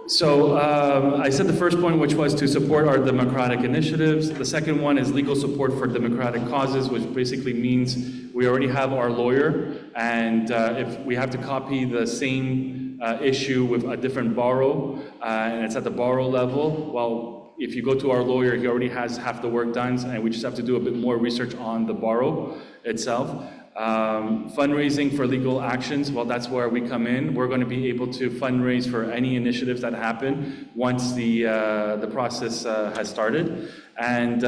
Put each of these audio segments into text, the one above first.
So I said the first point, which was to support our democratic initiatives. The second one is legal support for democratic causes, which basically means we already have our lawyer, and if we have to copy the same issue with a different borrow, and it's at the borrow level, well, if you go to our lawyer, he already has half the work done, and we just have to do a bit more research on the borrow itself. Fundraising for legal actions, well, that's where we come in. We're going to be able to fundraise for any initiatives that happen once the process has started. And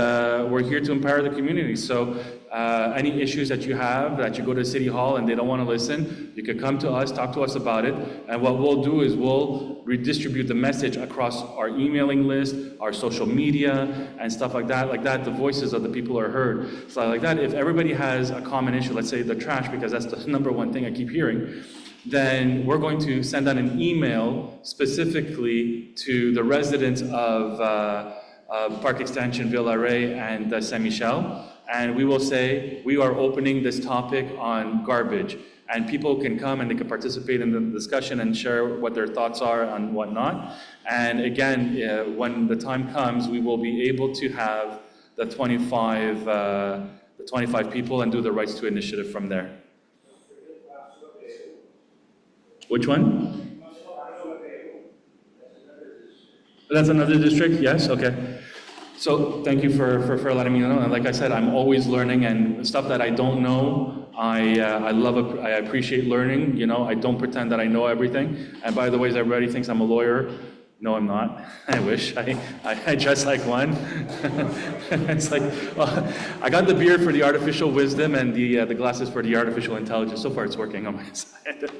we're here to empower the community. So any issues that you have, that you go to City Hall and they don't want to listen, you can come to us, talk to us about it. And what we'll do is we'll redistribute the message across our emailing list, our social media, and stuff like that. Like that, the voices of the people are heard. So like that, if everybody has a common issue, let's say the trash, because that's the number one thing I keep hearing, then we're going to send out an email specifically to the residents of Park Extension, Villaret, and Saint Michel, and we will say we are opening this topic on garbage, and people can come and they can participate in the discussion and share what their thoughts are and whatnot. And again, when the time comes, we will be able to have the 25 people and do the Rights to Initiative from there. Which one? That's another district, yes, okay. So thank you for letting me know. And like I said, I'm always learning, and stuff that I don't know, I appreciate learning. You know, I don't pretend that I know everything. And by the way, everybody thinks I'm a lawyer. No, I'm not. I wish. I dress like one. It's like, well, I got the beard for the artificial wisdom and the glasses for the artificial intelligence. So far, it's working on my side.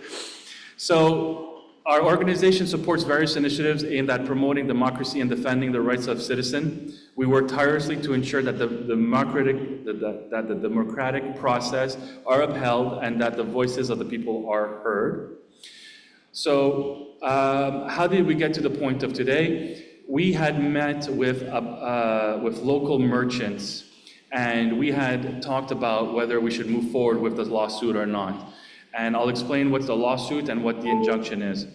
So our organization supports various initiatives aimed at promoting democracy and defending the rights of citizens. We work tirelessly to ensure that the democratic process are upheld and that the voices of the people are heard. So how did we get to the point of today? We had met with local merchants, and we had talked about whether we should move forward with the lawsuit or not. And I'll explain what the lawsuit and what the injunction is.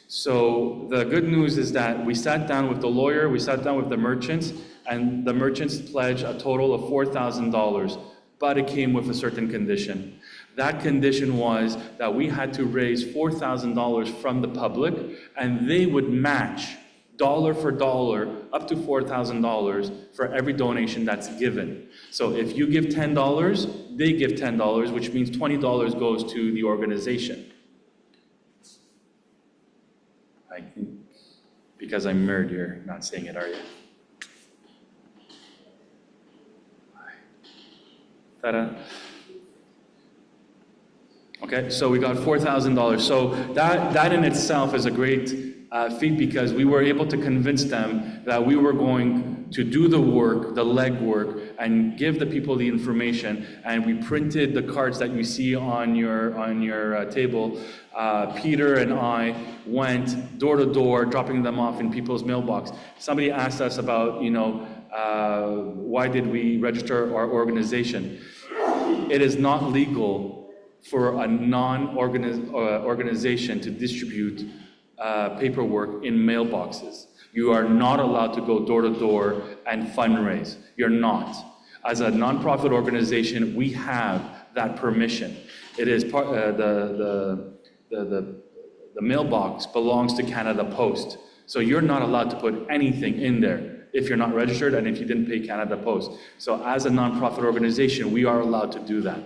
So the good news is that we sat down with the lawyer, we sat down with the merchants, and the merchants pledged a total of $4,000, but it came with a certain condition. That condition was that we had to raise $4,000 from the public, and they would match dollar for dollar up to $4,000 for every donation that's given. So if you give $10, they give $10, which means $20 goes to the organization. I think, because I'm married, you're not saying it, are you? Ta-da. Okay, so we got $4,000. So that in itself is a great feat, because we were able to convince them that we were going to do the work, the legwork, and give the people the information. And we printed the cards that you see on your table. Peter and I went door to door, dropping them off in people's mailbox. Somebody asked us about, why did we register our organization? It is not legal for a non-organization to distribute paperwork in mailboxes. You are not allowed to go door to door and fundraise. You're not. As a nonprofit organization, we have that permission. It is part the mailbox belongs to Canada Post, so you're not allowed to put anything in there if you're not registered and if you didn't pay Canada Post. So as a nonprofit organization, we are allowed to do that.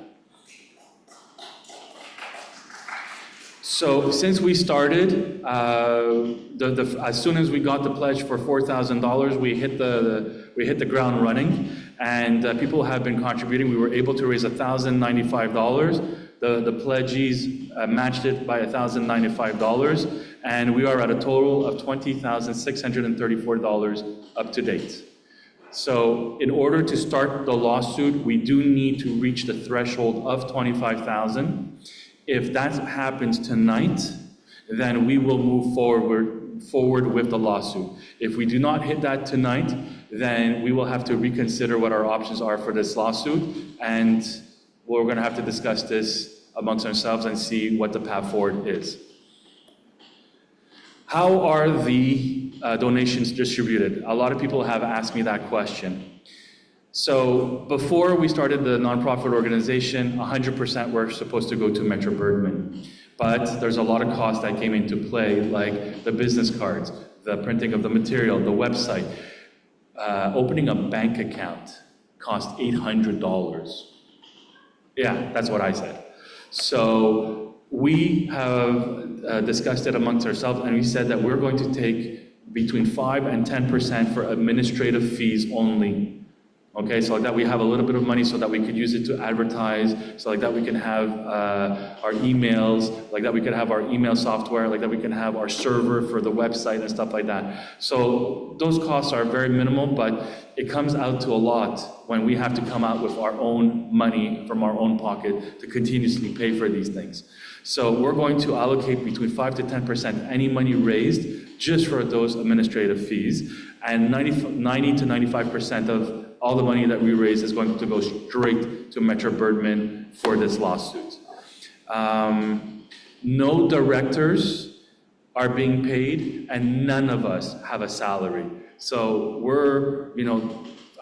So since we started, as soon as we got the pledge for $4,000, we hit the ground running, and people have been contributing. We were able to raise $1,095. The pledgees matched it by $1,095, and we are at a total of $20,634 up to date. So in order to start the lawsuit, we do need to reach the threshold of $25,000. If that happens tonight, then we will move forward with the lawsuit. If we do not hit that tonight, then we will have to reconsider what our options are for this lawsuit, and we're going to have to discuss this amongst ourselves and see what the path forward is. How are the donations distributed? A lot of people have asked me that question. So before we started the nonprofit organization, 100% were supposed to go to Metro Bergman. But there's a lot of costs that came into play, like the business cards, the printing of the material, the website. Opening a bank account cost $800. Yeah, that's what I said. So we have discussed it amongst ourselves, and we said that we're going to take between 5 and 10% for administrative fees only. Okay, so like that we have a little bit of money so that we could use it to advertise, so like that we can have our emails, like that we could have our email software, like that we can have our server for the website and stuff like that. So those costs are very minimal, but it comes out to a lot when we have to come out with our own money from our own pocket to continuously pay for these things. So we're going to allocate between 5 to 10% any money raised just for those administrative fees, and 90 to 95% of all the money that we raise is going to go straight to Metro Bergman for this lawsuit. No directors are being paid, and none of us have a salary. So we're,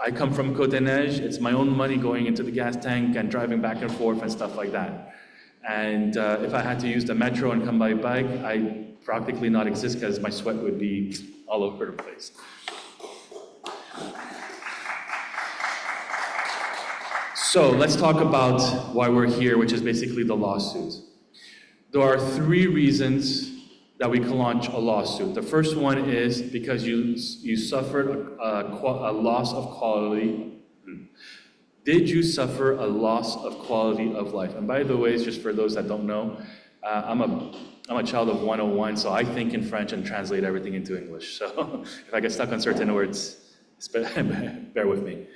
I come from Côte-des-Neiges, it's my own money going into the gas tank and driving back and forth and stuff like that. And if I had to use the metro and come by bike, I'd practically not exist because my sweat would be all over the place. So let's talk about why we're here, which is basically the lawsuit. There are 3 reasons that we can launch a lawsuit. The first one is because you suffered a loss of quality. Did you suffer a loss of quality of life? And by the way, just for those that don't know, I'm a child of 101, so I think in French and translate everything into English. So if I get stuck on certain words, bear with me.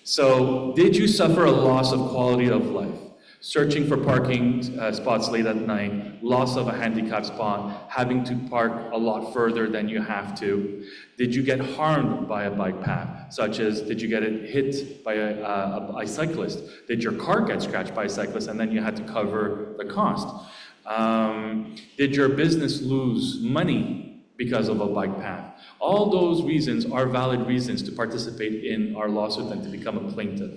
So, did you suffer a loss of quality of life? Searching for parking spots late at night, loss of a handicapped spot, having to park a lot further than you have to. Did you get harmed by a bike path? Such as, did you get hit by a cyclist? Did your car get scratched by a cyclist and then you had to cover the cost? Did your business lose money because of a bike path? All those reasons are valid reasons to participate in our lawsuit and to become a plaintiff.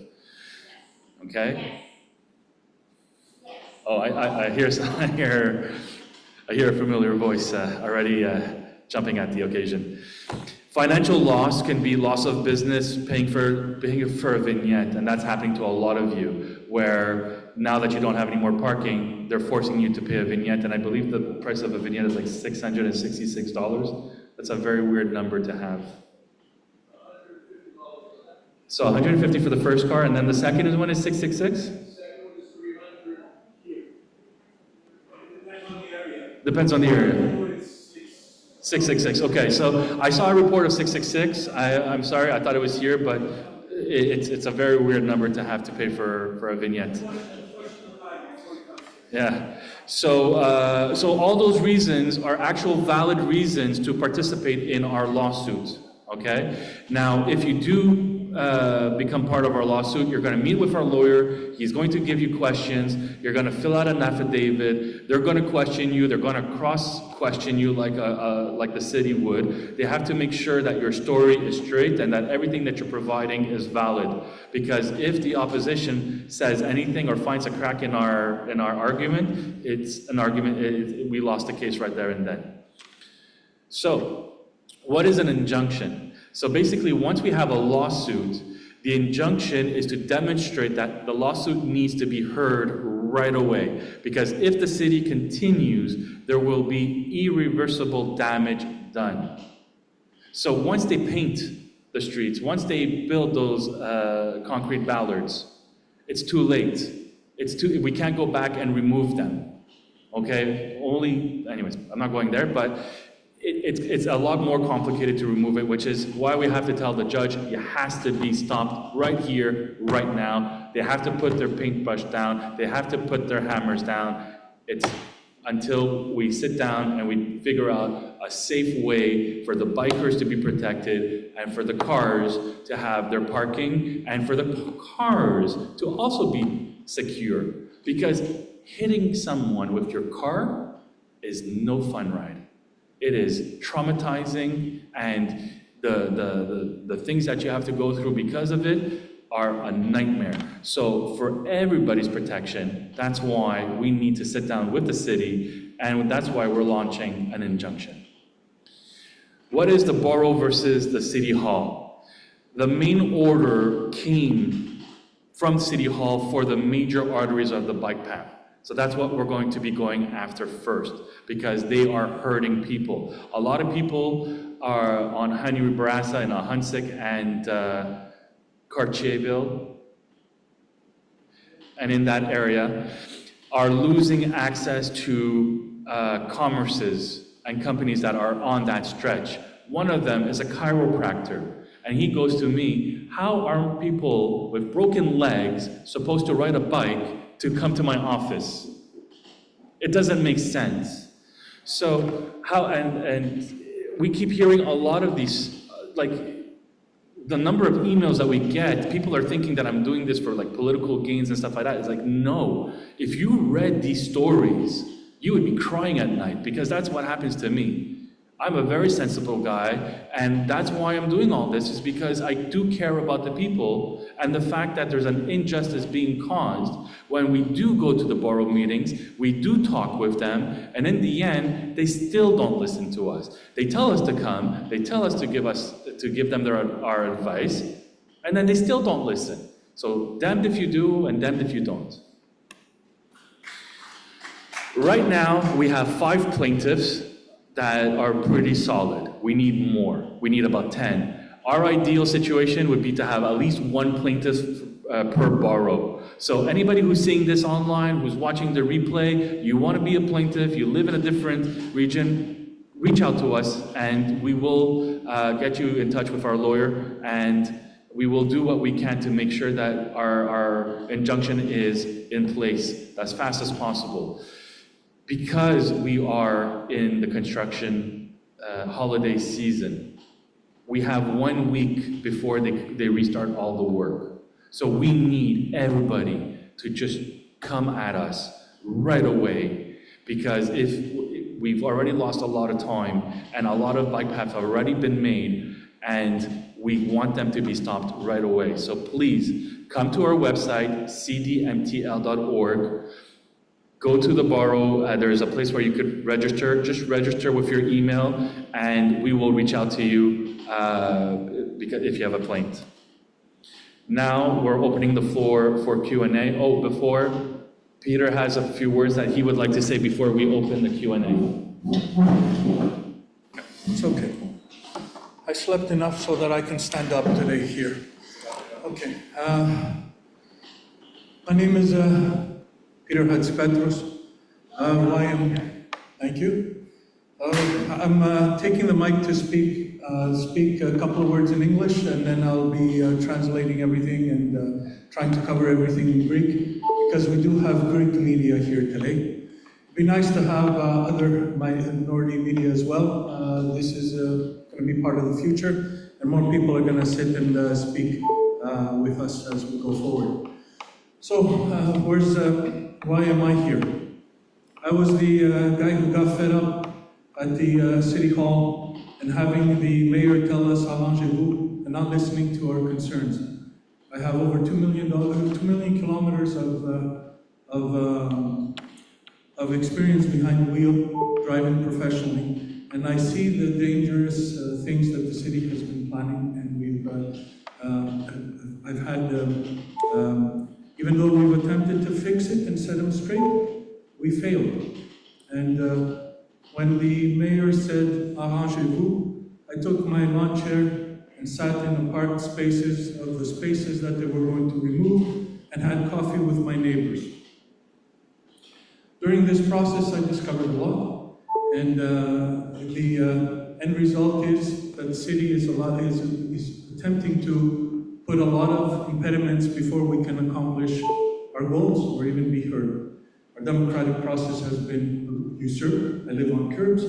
Okay? Yes. Oh, I hear a familiar voice already jumping at the occasion. Financial loss can be loss of business, paying for a vignette, and that's happening to a lot of you, where now that you don't have any more parking, they're forcing you to pay a vignette, and I believe the price of a vignette is like $666. That's a very weird number to have. So 150 for the first car, and then the second one is 666? The second one is 300 here. Depends on the area. Depends on the area. 666, okay. So I saw a report of 666. I'm sorry, I thought it was here, but it's a very weird number to have to pay for a vignette. Yeah. So all those reasons are actual valid reasons to participate in our lawsuit. Okay. Now, if you do become part of our lawsuit, you're going to meet with our lawyer. He's going to give you questions. You're going to fill out an affidavit. They're going to question you. They're going to cross-question you like the city would. They have to make sure that your story is straight and that everything that you're providing is valid. Because if the opposition says anything or finds a crack in our argument, it's an argument. We lost the case right there and then. So, what is an injunction? So basically, once we have a lawsuit, the injunction is to demonstrate that the lawsuit needs to be heard right away. Because if the city continues, there will be irreversible damage done. So once they paint the streets, once they build those concrete ballards, it's too late. We can't go back and remove them. Okay? Anyways, I'm not going there, but it's a lot more complicated to remove it, which is why we have to tell the judge it has to be stopped right here, right now. They have to put their paintbrush down. They have to put their hammers down. It's until we sit down and we figure out a safe way for the bikers to be protected and for the cars to have their parking and for the cars to also be secure. Because hitting someone with your car is no fun ride. It is traumatizing, and the things that you have to go through because of it are a nightmare. So for everybody's protection, that's why we need to sit down with the city, and that's why we're launching an injunction. What is the borough versus the city hall? The main order came from City Hall for the major arteries of the bike path. So that's what we're going to be going after first, because they are hurting people. A lot of people are on Henry Barassa and Ahunsik and Cartierville, and in that area, are losing access to commerces and companies that are on that stretch. One of them is a chiropractor. And he goes to me, how are people with broken legs supposed to ride a bike to come to my office? It doesn't make sense. So and we keep hearing a lot of these, like the number of emails that we get, people are thinking that I'm doing this for like political gains and stuff like that. It's like, no, if you read these stories, you would be crying at night, because that's what happens to me. I'm a very sensible guy, and that's why I'm doing all this, is because I do care about the people, and the fact that there's an injustice being caused when we do go to the borough meetings, we do talk with them, and in the end, they still don't listen to us. They tell us to come, they tell us to give them our advice, and then they still don't listen. So damned if you do, and damned if you don't. Right now, we have 5 plaintiffs that are pretty solid. We need more. We need about 10. Our ideal situation would be to have at least 1 plaintiff per borough. So anybody who's seeing this online, who's watching the replay, you want to be a plaintiff, you live in a different region, reach out to us, and we will get you in touch with our lawyer, and we will do what we can to make sure that our injunction is in place as fast as possible. Because we are in the construction holiday season, we have 1 week before they restart all the work. So we need everybody to just come at us right away, because if we've already lost a lot of time and a lot of bike paths have already been made, and we want them to be stopped right away. So please come to our website, cdmtl.org. Go to the borough, there's a place where you could register. Just register with your email, and we will reach out to you because if you have a plaint. Now we're opening the floor for Q&A. Oh, before, Peter has a few words that he would like to say before we open the Q&A. It's okay. I slept enough so that I can stand up today here. Okay. My name is Peter Hatzipetrus. Thank you. I'm taking the mic to speak a couple of words in English, and then I'll be translating everything and trying to cover everything in Greek, because we do have Greek media here today. It'd be nice to have other minority media as well. This is going to be part of the future, and more people are going to sit and speak with us as we go forward. So, why am I here? I was the guy who got fed up at the City Hall and having the mayor tell us arrangez-vous and not listening to our concerns. I have over 2 million kilometers of experience behind the wheel, driving professionally, and I see the dangerous things that the city has been planning, and I've had. Even though we've attempted to fix it and set them straight, we failed. And when the mayor said, arrangez-vous, I took my lawn chair and sat in the parked spaces of the spaces that they were going to remove and had coffee with my neighbors. During this process, I discovered a lot. And the end result is that the city is attempting to put a lot of impediments before we can accomplish our goals or even be heard. Our democratic process has been usurped. I live on curbs,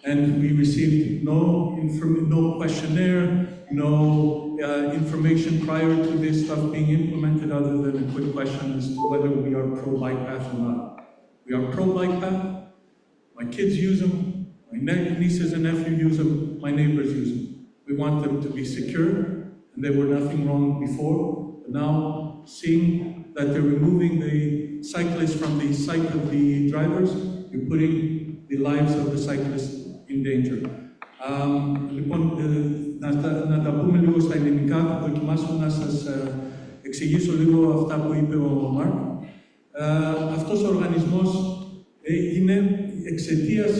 and we received no questionnaire, no information prior to this stuff being implemented, other than a quick question as to whether we are pro-bike path or not. We are pro-bike path. My kids use them, nieces and nephews use them, my neighbors use them. We want them to be secure, and there were nothing wrong before. But now, seeing that they're removing the cyclists from the sight of the drivers, you're putting the lives of the cyclists in danger. Λοιπόν, να τα πούμε λίγο στα ελληνικά, θα δοκιμάσω να σας εξηγήσω λίγο αυτά που είπε ο Μάρκ. Αυτός ο οργανισμός είναι εξαιτίας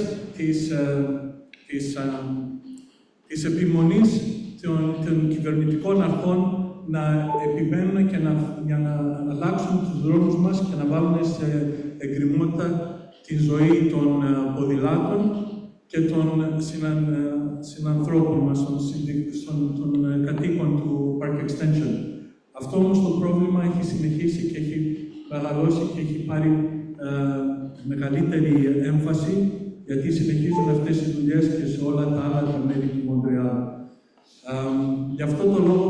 της επιμονής των κυβερνητικών αρχών να επιμένουν και για να αλλάξουν τους δρόμους μας και να βάλουν σε εγκριμότητα τη ζωή των ποδηλάτων και των συνανθρώπων μας, των κατοίκων του Park Extension. Αυτό όμως το πρόβλημα έχει συνεχίσει και έχει μεγαλώσει και έχει πάρει μεγαλύτερη έμφαση, γιατί συνεχίζουν αυτές οι δουλειές και σε όλα τα άλλα τα μέρη του Μοντρεάλ. Γι' αυτό το λόγο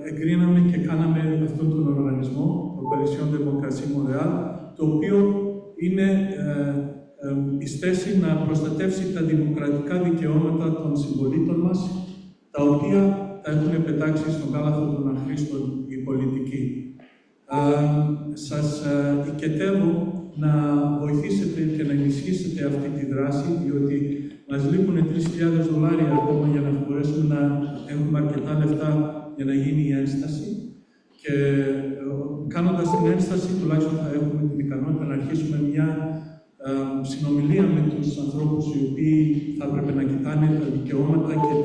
εγκρίναμε και κάναμε αυτόν τον οργανισμό, το Coalition Démocratie Montréal, το οποίο είναι εις θέση να προστατεύσει τα δημοκρατικά δικαιώματα των συμπολίτων μας, τα οποία τα έχουν πετάξει στον κάλαθο των αχρήστων οι πολιτικοί. Σας οικετεύω να βοηθήσετε και να ενισχύσετε αυτή τη δράση, διότι μας λείπουν $3.000 ακόμα για να μπορέσουμε να έχουμε αρκετά λεφτά για να γίνει η ένσταση. Και κάνοντας την ένσταση, τουλάχιστον θα έχουμε την ικανότητα να αρχίσουμε μια συνομιλία με τους ανθρώπους οι οποίοι θα έπρεπε να κοιτάνε τα δικαιώματα και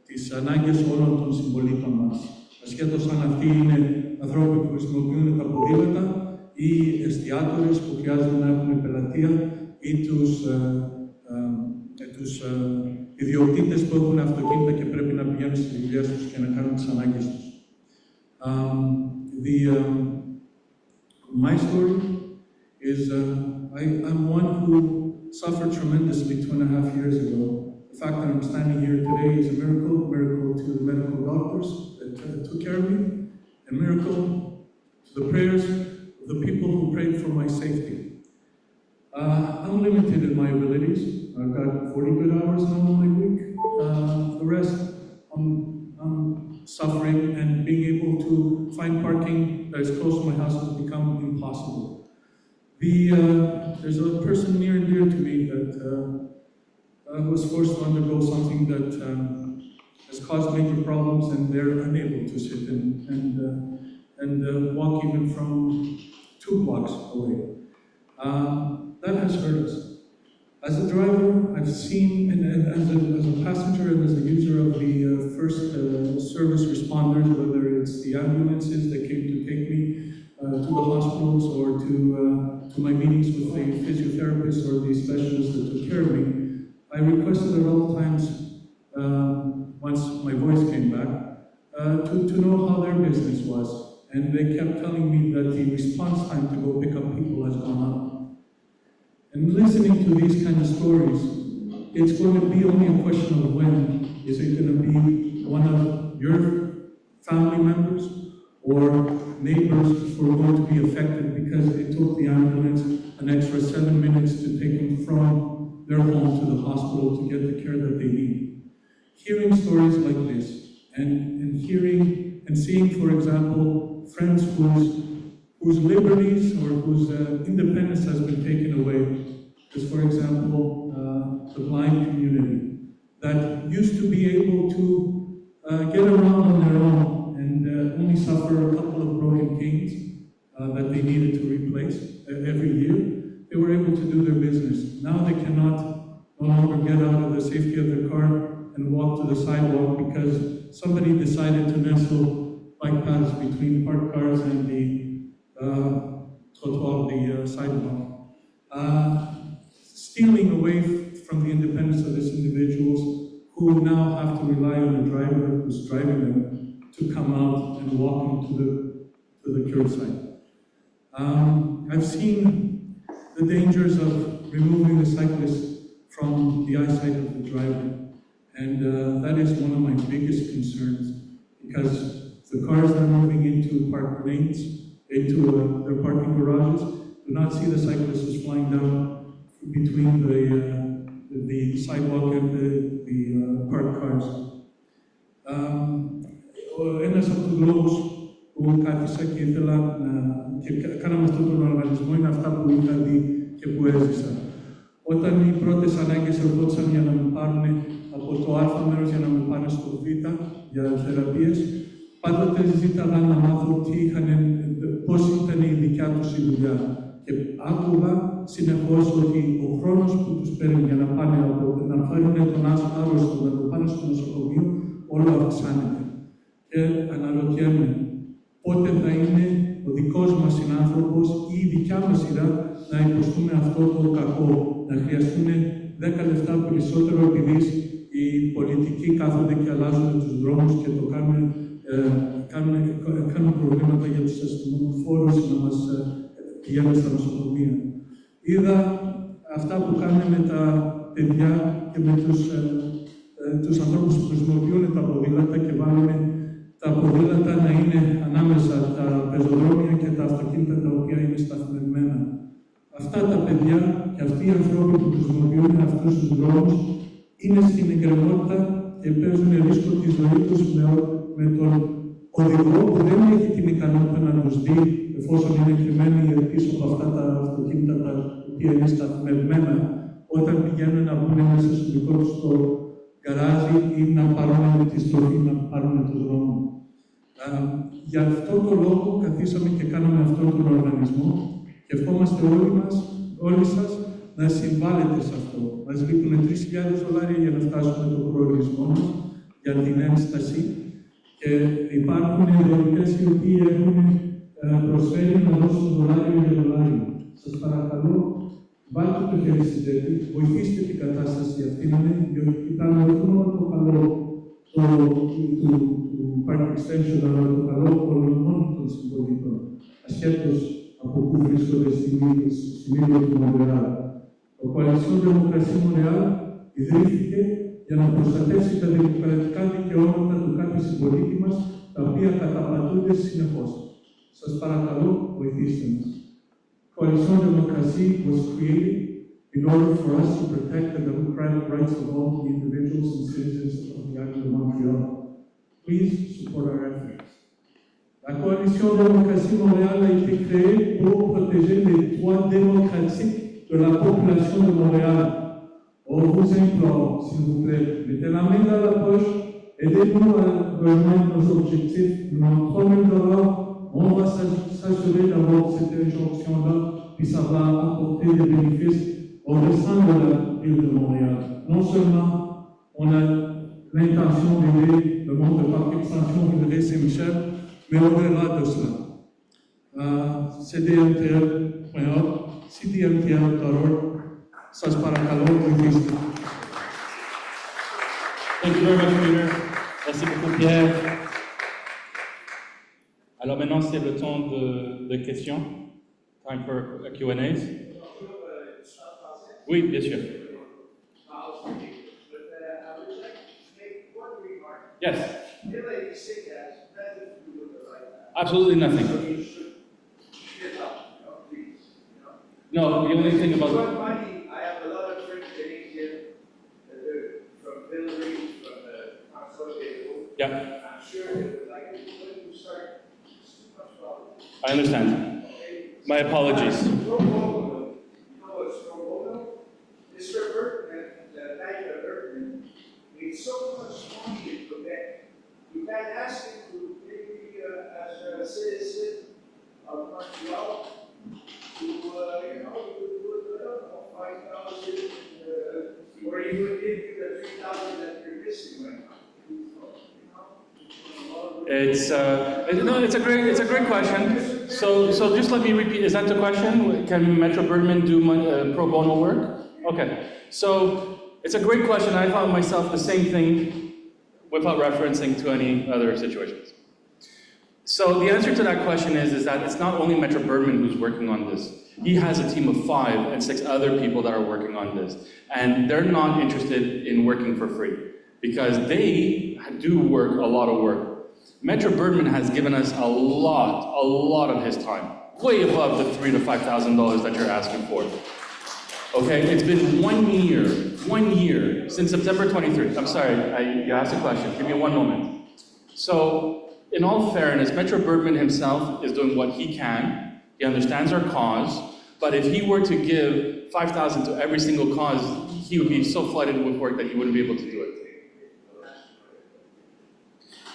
τις ανάγκες όλων των συμπολίτων μας. Ασχέτως αν αυτοί είναι ανθρώποι που χρησιμοποιούν τα ποδήλατα ή εστιατόρες που χρειάζονται να έχουν πελατεία ή τους ιδιοκτήτες που έχουν αυτοκίνητα και πρέπει να πηγαίνουν στις δουλειές τους και να κάνουν τις ανάγκες τους. My story is I'm one who suffered tremendously 2.5 years ago. The fact that I'm standing here today is a miracle to the medical doctors that took care of me, a miracle to the prayers of the people who prayed for my safety. I'm limited in my abilities. I've got 40 good hours now in my week. The rest, I'm suffering, and being able to find parking that is close to my house has become impossible. There's a person near and dear to me that was forced to undergo something that has caused major problems, and they're unable to sit and walk even from 2 blocks away. That has hurt us. As a driver, I've seen, and as a passenger and as a user of the first service responders, whether it's the ambulances that came to take me to the hospitals or to my meetings with the physiotherapists or the specialists that took care of me, I requested at all times, once my voice came back, to know how their business was. And they kept telling me that the response time to go pick up people has gone up. And listening to these kind of stories, it's going to be only a question of when. Is it going to be one of your family members or neighbors who are going to be affected because it took the ambulance an extra 7 minutes to take them from their home to the hospital to get the care that they need? Hearing stories like this and hearing and seeing, for example, friends whose liberties or whose independence has been taken away, as for example, the blind community that used to be able to get around on their own and only suffer a couple of broken canes that they needed to replace every year. They were able to do their business. Now they cannot no longer get out of the safety of their car and walk to the sidewalk because somebody decided to nestle bike paths between parked cars and the trottoir, the sidewalk. Stealing away from the independence of these individuals who now have to rely on the driver who's driving them to come out and walk into the curbside. I've seen the dangers of removing the cyclist from the eyesight of the driver, and that is one of my biggest concerns, because the cars that are moving into parked lanes, into their parking garages, do not see the cyclists flying down between sidewalk and the parked cars. Ένας από τους λόγους που κάθισα και ήθελα και κάναμε αυτόν τον οργανισμό είναι αυτά που είχα δει και που έζησα. Όταν οι πρώτες ανάγκες ερχόντουσαν για να με πάρουν από το Α μέρος για να με πάνε στο Β για θεραπείες, πάντοτε ζήταγα να μάθω πώς ήταν η δικιά τους η δουλειά. Και άκουγα συνεχώς ότι ο χρόνος που τους παίρνει για να πάνε να φέρουν τον άρρωστο, να το πάνε στο νοσοκομείο, όλο αυξάνεται. Και αναρωτιέμαι, πότε θα είναι ο δικός μας συνάνθρωπος ή η δικιά μας σειρά να υποστούμε αυτό το κακό, να χρειαστούν 10 λεπτά περισσότερο επειδή οι πολιτικοί κάθονται και αλλάζουν τους δρόμους και το κάνουν προβλήματα για τους αστυνομοφόρους να μας πηγαίνουν στα νοσοκομεία. Είδα αυτά που κάνουν με τα παιδιά και με τους ανθρώπους που χρησιμοποιούν τα ποδήλατα και βάλουν τα ποδήλατα να είναι ανάμεσα τα πεζοδρόμια και τα αυτοκίνητα τα οποία είναι σταθμευμένα. Αυτά τα παιδιά και αυτοί οι άνθρωποι που χρησιμοποιούν αυτούς τους δρόμους είναι στην εγκρεμότητα και παίζουν ρίσκο τη ζωή τους με τον οδηγό που δεν έχει την ικανότητα να τους δει εφόσον είναι κρυμμένοι πίσω από αυτά τα αυτοκίνητα τα οποία είναι σταθμευμένα όταν πηγαίνουν να μπουν μέσα στο δικό τους το γκαράζι ή να πάρουν τη στροφή, να πάρουν το δρόμο. Γι' αυτό το λόγο καθίσαμε και κάναμε αυτόν τον οργανισμό και ευχόμαστε όλοι σας να συμβάλλετε σε αυτό. Μας λείπουν $3.000 για να φτάσουμε τον προορισμό μας για την ένσταση και υπάρχουν δωρητές οι οποίοι έχουν προσφέρει να δώσουν δολάριο για δολάριο. Σας παρακαλώ, βάλτε το χέρι στη τσέπη, βοηθήστε την κατάσταση αυτή να είναι, διότι κοιτάμε όχι μόνο το καλό του Park Extension, αλλά το καλό όλων των συμπολίτων, ασχέτως από πού βρίσκονται στην ίδια του Μοντρεάλ. Το Coalition Democratie Montréal ιδρύθηκε για να προστατεύσει τα δημοκρατικά δικαιώματα του κάθε συμπολίτη μας, τα οποία καταπατούνται συνεχώς. Σας παρακαλώ, βοηθήστε μας. Coalition Democratie was created in order for us to protect the democratic rights of all the individuals and citizens of the island of Montreal. Please support our efforts. La Coalition Democratie Montréal a été créée pour protéger les droits démocratiques de la population de Montréal. On vous implore, s'il vous plaît, mettez la main dans la poche, aidez-nous à rejoindre nos objectifs. Nous avons $3,000. On va s'assurer d'avoir cette injonction-là, puis ça va apporter des bénéfices au restant de la ville de Montréal. Non seulement on a l'intention d'aider le monde de Parc Extension Villeray Saint-Michel, mais au-delà de cela. CDMTL.org, CDMTL.org, σας παρακαλώ, βοηθήστε. Thank you very much, Peter. Merci beaucoup, Pierre. Alors maintenant, c'est le temps de questions. Time for Q&As. Oui, bien sûr. Yes. Absolutely nothing. No, the only thing about... I have a lot of friends Canadian from Hillary, from Consortium. Yeah. I'm sure they would like to, when you start, it's too much problem. I understand. My apologies. Pro bono, you know what's pro bono? Mr. Bergman, the night of Bergman, made so much money in Quebec. You can't ask him to maybe as a citizen of Montreal to, you know, to do it, 5,000, or he would give you the 3,000 that you're missing right now. It's a great question. So just let me repeat. Is that the question? Can Metro Birdman do pro bono work? Okay. So it's a great question. I found myself the same thing without referencing to any other situations. So the answer to that question is that it's not only Metro Birdman who's working on this. He has a team of 5 and 6 other people that are working on this. And they're not interested in working for free because they do work a lot of work. Metro Birdman has given us a lot of his time, way above the $3,000 to $5,000 that you're asking for. Okay, it's been 1 year, since September 23rd. I'm sorry, you asked a question. Give me one moment. So, in all fairness, Metro Bergman himself is doing what he can. He understands our cause, but if he were to give 5,000 to every single cause, he would be so flooded with work that he wouldn't be able to do it.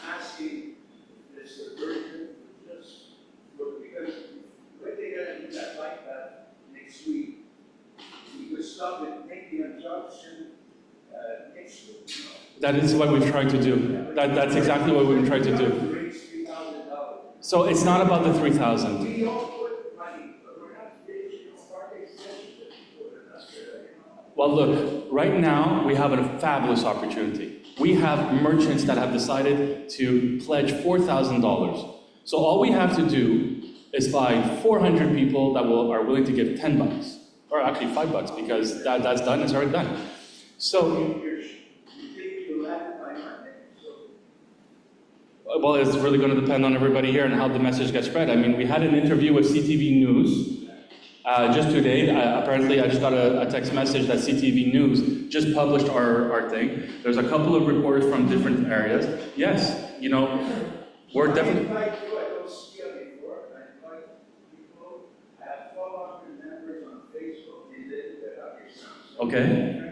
Asking Mr. Bergman to just look, because when they gotta do that like that next week, we could stop and make the injunction next week. You know? That is what we've tried to do. That's exactly what we've tried to do. Raise $3,000. So it's not about the 3,000. We all put money, but we're not raising our extension for it. That's good, you know. Well, look, right now we have a fabulous opportunity. We have merchants that have decided to pledge $4,000. So all we have to do is find 400 people that are willing to give $10. Or actually $5, because that's done, it's already done. So, You think you'll have it by Monday? well, it's really going to depend on everybody here and how the message gets spread. I mean, we had an interview with CTV News just today. Apparently, I just got a text message that CTV News just published our thing. There's a couple of reporters from different areas. Yes, you know, we're definitely... I invite you, I don't see it before. I invite people. I have 1,200 members on Facebook. They live in the Sounds. Okay.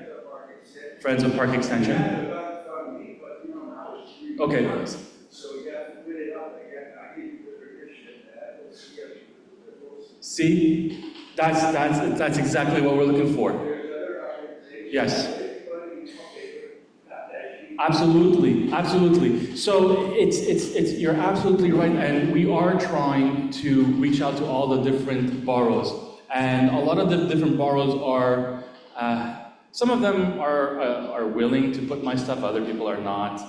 Friends of Park Extension. Me, but you know, now it's free. Okay. So you have to put it up again. I give you the permission that will see it. See, that's exactly what we're looking for. There's other organizations. Yes. Absolutely. So it's you're absolutely right, and we are trying to reach out to all the different boroughs, and a lot of the different boroughs are. Some of them are willing to put my stuff, other people are not.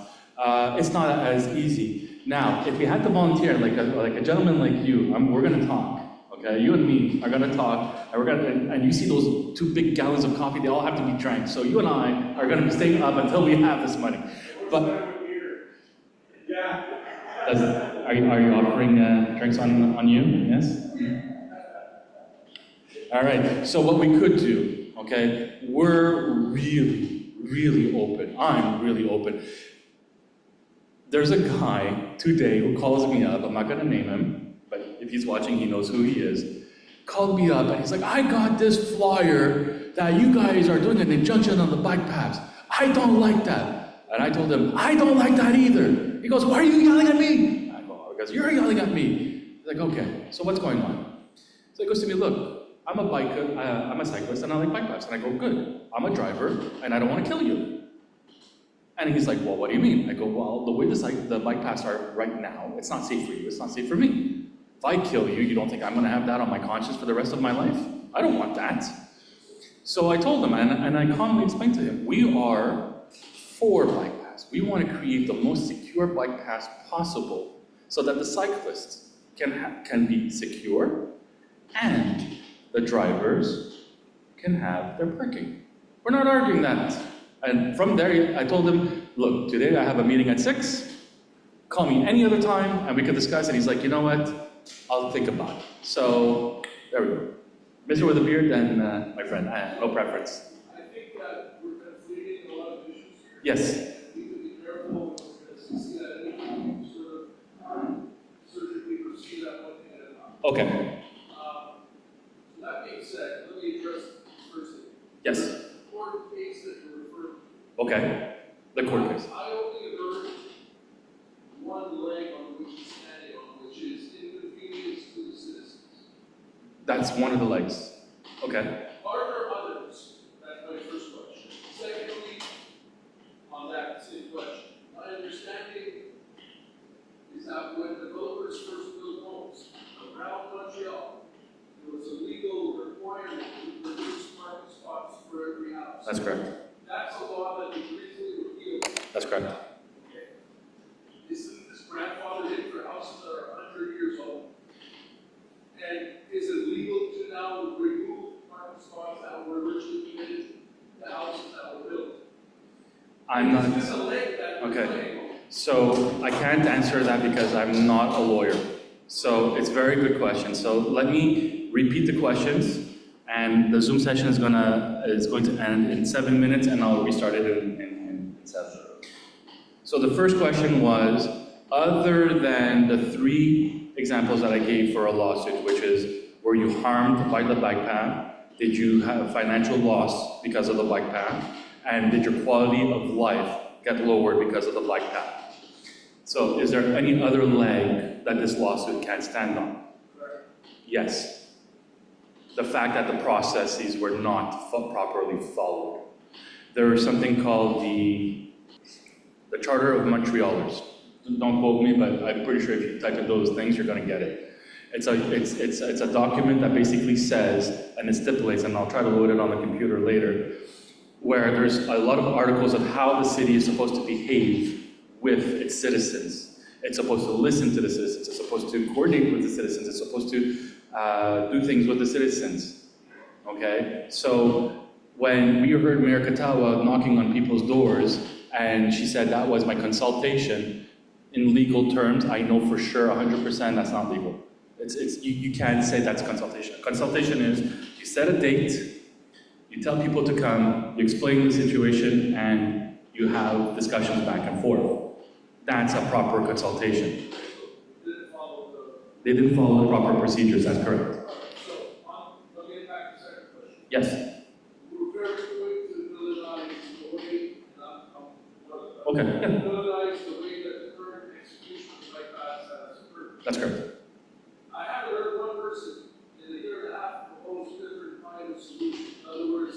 It's not as easy. Now, if we had to volunteer, like a gentleman like you, we're going to talk. Okay, you and me are going to talk, and you see those 2 big gallons of coffee, they all have to be drank. So you and I are going to be staying up until we have this money. But are you offering drinks on you? Yes? All right, so what we could do, okay, we're really open. I'm really open. There's a guy today who calls me up, I'm not going to name him, but if he's watching, he knows who he is. Called me up and he's like, I got this flyer that you guys are doing an injunction on the bike paths. I don't like that. And I told him, I don't like that either. He goes, why are you yelling at me? I go, because you're yelling at me. He's like, okay, so what's going on? So he goes to me, look, I'm a cyclist and I like bike paths. And I go, good, I'm a driver and I don't want to kill you. And he's like, well, what do you mean? I go, well, the way the bike paths are right now, it's not safe for you, it's not safe for me. If I kill you, you don't think I'm going to have that on my conscience for the rest of my life? I don't want that. So I told him, and I calmly explained to him, we are for bike paths. We want to create the most secure bike paths possible so that the cyclists can be secure and the drivers can have their parking. We're not arguing that. And from there, I told him, look, today I have a meeting at 6. Call me any other time and we can discuss. And he's like, you know what? I'll think about it. So, there we go. Mr. with a beard and my friend, no preference. I think that we're conflating a lot of issues here. Yes. We need to be careful because we see that anything we sort of surgically proceed at one thing at a time. Okay. That being said, let me address the first thing. Yes. The court case that you referred to. Okay. The court case. I only heard one leg on which he's standing on, which is inconvenience to the citizens. That's one of the legs. Okay. Are there others? That's my first question. Secondly, on that same question, my understanding is that when developers first built homes around Montreal, there was a legal requirement to produce parking spots for every house. That's correct. That's a law that was recently repealed. That's correct. Okay. Isn't this grandfathered in for houses that are 100 years old? And is it legal to now remove parking spots that were originally committed to houses that were built? I'm not. Is this a leg that you're Okay. playing on? So I can't answer that because I'm not a lawyer. So it's a very good question. So let me repeat the questions And the Zoom session is going to end in 7 minutes, and I'll restart it in 7. So the first question was, other than the 3 examples that I gave for a lawsuit, which is, were you harmed by the bike path? Did you have financial loss because of the bike path? And did your quality of life get lower because of the bike path? So is there any other leg that this lawsuit can't stand on? Yes. The fact that the processes were not properly followed. There is something called the Charter of Montrealers. Don't quote me, but I'm pretty sure if you type in those things, you're going to get it. It's a document that basically says, and it stipulates, and I'll try to load it on the computer later, where there's a lot of articles of how the city is supposed to behave with its citizens. It's supposed to listen to the citizens. It's supposed to coordinate with the citizens. It's supposed to do things with the citizens. Okay? So when we heard Mayor Katawa knocking on people's doors, and she said that was my consultation, in legal terms, I know for sure 100% that's not legal. You can't say that's consultation. Consultation is you set a date, you tell people to come, you explain the situation, and you have discussions back and forth. That's a proper consultation. They didn't follow the proper procedures, that's correct. So, let me get back to the second question. Yes. We're very quick to villainize the way, Okay. villainize the way that the current execution of the bike path has occurred. That's correct. I haven't heard one person in a year and a half propose a different kind of solution. In other words,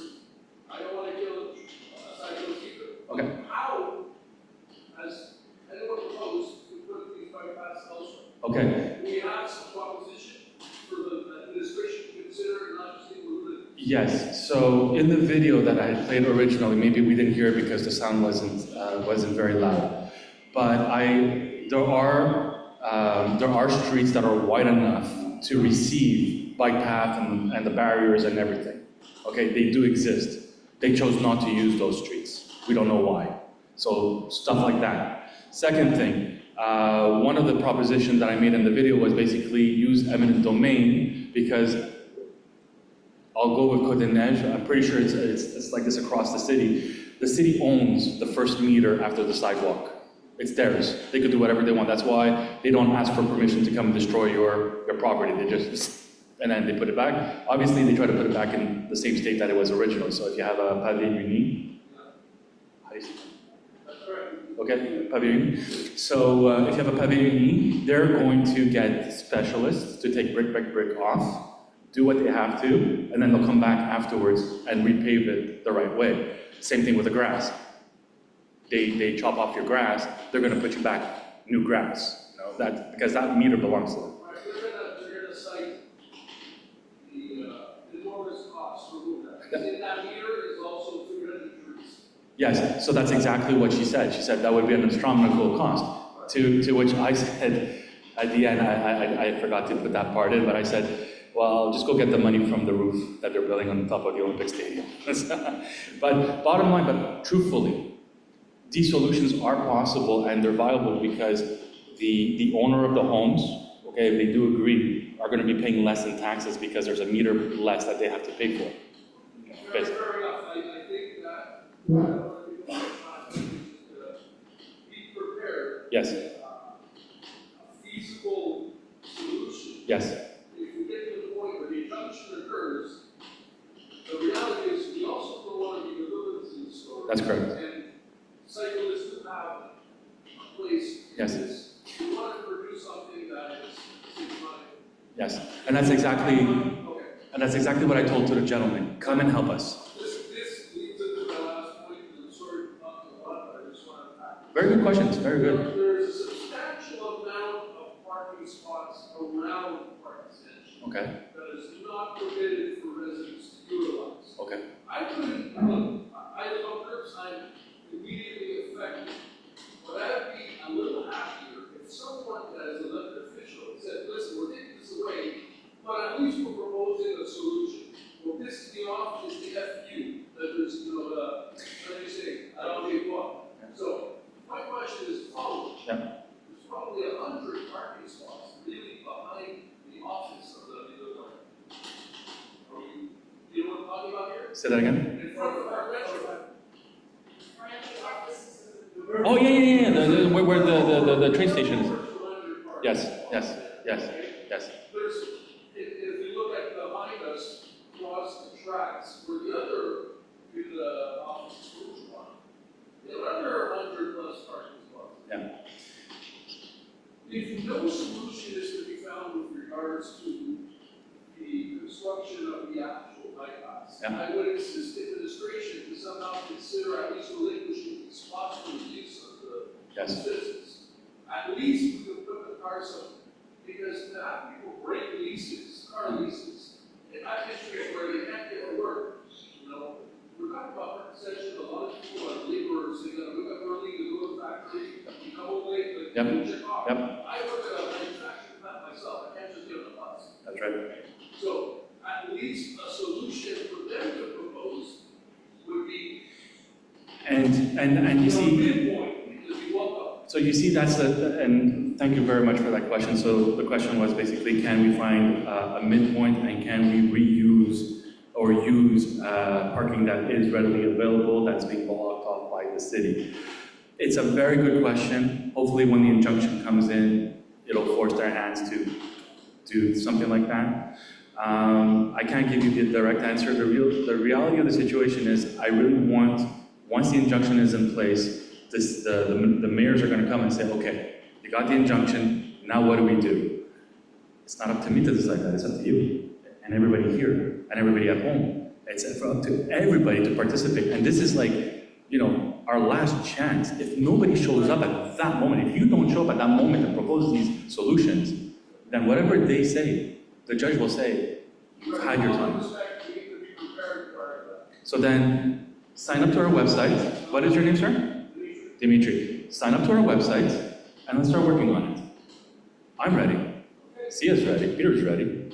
I don't want to kill a cycle seeker. Okay. How has anyone proposed to put these bike paths elsewhere? Okay. We have some proposition for the administration to consider, not just people who live. Yes. So in the video that I played originally, maybe we didn't hear it because the sound wasn't very loud. But there are streets that are wide enough to receive bike path and the barriers and everything. Okay, they do exist. They chose not to use those streets. We don't know why. So stuff like that. Second thing, one of the propositions that I made in the video was basically use eminent domain, because I'll go with Côte des Neiges. I'm pretty sure it's like this across the city. The city owns the first meter after the sidewalk. It's theirs. They could do whatever they want. That's why they don't ask for permission to come and destroy your property. They just, and then they put it back. Obviously, they try to put it back in the same state that it was originally. So if you have a pavé uni, how do you say that? Okay, pavé uni. So if you have a pavé uni, they're going to get specialists to take brick by brick off, do what they have to, and then they'll come back afterwards and repave it the right way. Same thing with the grass. They chop off your grass, they're going to put you back new grass, because that meter belongs to them. Right, they're gonna cite the enormous cost for moving that. Because in that meter is also 300 trees. Yes, so that's exactly what she said. She said that would be an astronomical cost. To which I said, at the end, I forgot to put that part in, but I said, well, just go get the money from the roof that they're building on top of the Olympic Stadium. But bottom line, but truthfully, these solutions are possible and they're viable because the owner of the homes, okay, if they do agree, are going to be paying less in taxes because there's a meter less that they have to pay for. Fair enough. I think that be prepared. Yes. A feasible solution. Yes. If we get to the point where the injunction occurs, the reality is we also don't want to be the villains in the story. That's correct. And cyclists who have a place in Yes. this. We want to produce something that is money. Yes. And that's exactly Okay. what I told to the gentleman. Come and help us. This leads into my last point, and I'm sorry to talk a lot, but I just want to. Very good questions. Very good. There's a substantial amount of parking spots around Park Extension Okay. that is not permitted for residents to utilize. Okay. I couldn't, I live on curbside, immediately affected. But I'd be a little happier if someone as an elected official said, listen, we're taking this away, but at least we're proposing a solution. Well, this is the office, the FU, that there's, how do you say, I don't need one. So, my question is following. Yeah. There's probably 100 parking spots really behind the office of the building. Are we Say that again? In front of our metro. Oh, yeah, where the train station is. Yes. There's, if you look at behind us, across the tracks, where the other, the office schools one, there are under 100 plus parking spots. Yeah. If no solution is to be found with regards to the construction of the actual bypass, Yeah. I would insist administration to somehow consider at least relinquishing these spots for the use of the Yes. citizens. At least we could put the cars up, because to have people break leases, car leases, in that district where they can't get to work, you know, we're talking about concession, a lot of people are laborers, they gotta wake up early to go to the factory, you come home late, but Yep. you lose your car. Yep. I work at a manufacturing plant myself, I can't just get on a bus. That's right. So, at least a solution for them to propose would be, And you a see, midpoint, because you walk up. so you see that's and thank you very much for that question. So the question was basically, can we find a midpoint and can we reuse or use parking that is readily available that's being blocked off by the city? It's a very good question. Hopefully when the injunction comes in, it'll force their hands to do something like that. I can't give you the direct answer. The reality of the situation is I really want, once the injunction is in place, the mayors are going to come and say, okay, you got the injunction, now what do we do? It's not up to me to decide that, it's up to you and everybody here and everybody at home. It's up to everybody to participate. And this is like, our last chance. If nobody shows up at that moment, if you don't show up at that moment and propose these solutions, then whatever they say, the judge will say, you've had your time. So then, sign up to our website. What is your name, sir? Dimitri. Sign up to our website, and let's start working on it. I'm ready. Sia's ready. Peter's ready.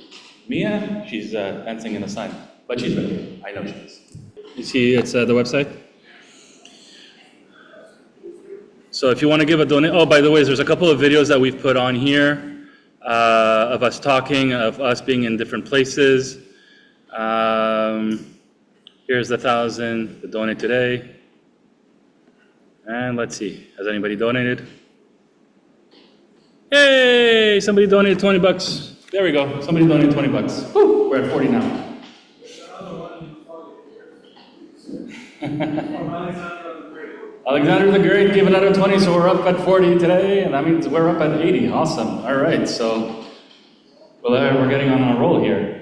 Mia, she's dancing in the sun, but she's ready. I know she is. You see, it's the website. So if you want to give a donation, oh, by the way, there's a couple of videos that we've put on here. Of us talking, of us being in different places. Here's the 1,000 to donate today. And let's see, has anybody donated? Hey, somebody donated 20 bucks. There we go, somebody donated 20 bucks. Woo, we're at 40 now. Alexander the Great gave it out of 20, so we're up at 40 today, and that means we're up at 80. Awesome. All right, so we're getting on a roll here.